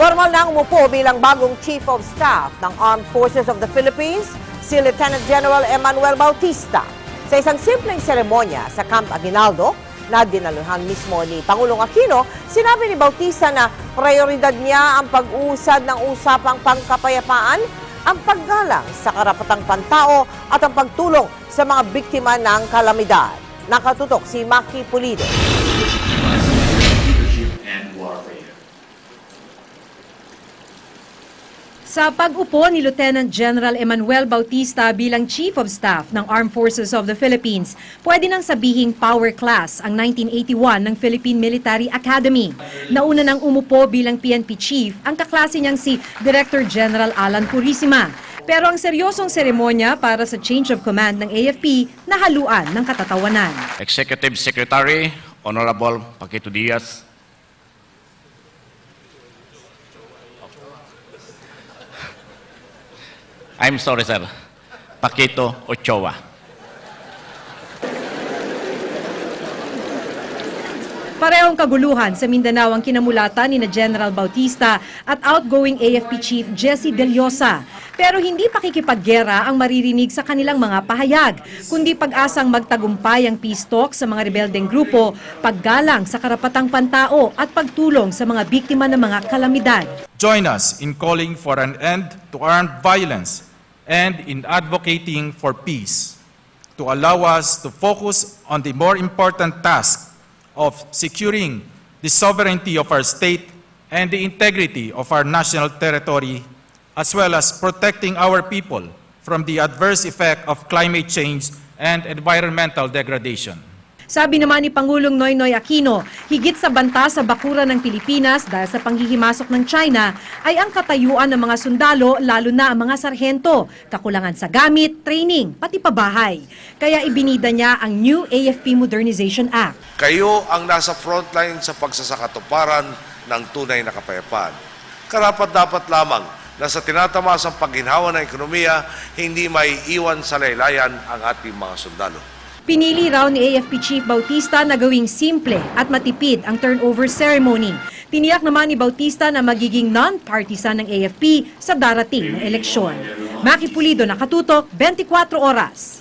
Formal na umupo bilang bagong Chief of Staff ng Armed Forces of the Philippines, si Lieutenant General Emmanuel Bautista. Sa isang simpleng seremonya sa Camp Aguinaldo, na dinaluhan mismo ni Pangulong Aquino, sinabi ni Bautista na prioridad niya ang pag-uusad ng usapang pangkapayapaan, ang paggalang sa karapatang pantao at ang pagtulong sa mga biktima ng kalamidad. Nakatutok si Maki Pulido. Sa pag-upo ni Lieutenant General Emmanuel Bautista bilang Chief of Staff ng Armed Forces of the Philippines, pwede nang sabihing power class ang 1981 ng Philippine Military Academy. Nauna nang umupo bilang PNP Chief ang kaklase niyang si Director General Alan Purisima. Pero ang seryosong seremonya para sa change of command ng AFP nahaluan ng katatawanan. Executive Secretary, Honorable Paquito Diaz, I'm sorry, sir. Paquito Ochoa. Parehong kaguluhan sa Mindanao ang kinamulatan ni General Bautista at outgoing AFP Chief Jesse Deliosa. Pero hindi pakikipaggera ang maririnig sa kanilang mga pahayag, kundi pag-asang magtagumpay ang peace talk sa mga rebeldeng grupo, paggalang sa karapatang pantao at pagtulong sa mga biktima ng mga kalamidad. Join us in calling for an end to armed violence and in advocating for peace, to allow us to focus on the more important task of securing the sovereignty of our state and the integrity of our national territory, as well as protecting our people from the adverse effect of climate change and environmental degradation. Sabi naman ni Pangulong Noynoy Aquino, higit sa banta sa bakuran ng Pilipinas dahil sa panghihimasok ng China ay ang katayuan ng mga sundalo, lalo na ang mga sarhento, kakulangan sa gamit, training, pati pabahay. Kaya ibinida niya ang New AFP Modernization Act. Kayo ang nasa frontline sa pagsasakatuparan ng tunay na kapayapaan. Karapat-dapat lamang na sa tinatamasang pagginhawa ng ekonomiya, hindi may iwan sa laylayan ang ating mga sundalo. Pinili raw ni AFP Chief Bautista na gawing simple at matipid ang turnover ceremony. Tiniyak naman ni Bautista na magiging non-partisan ng AFP sa darating na eleksyon. Maki Pulido, Nakatutok, 24 Oras.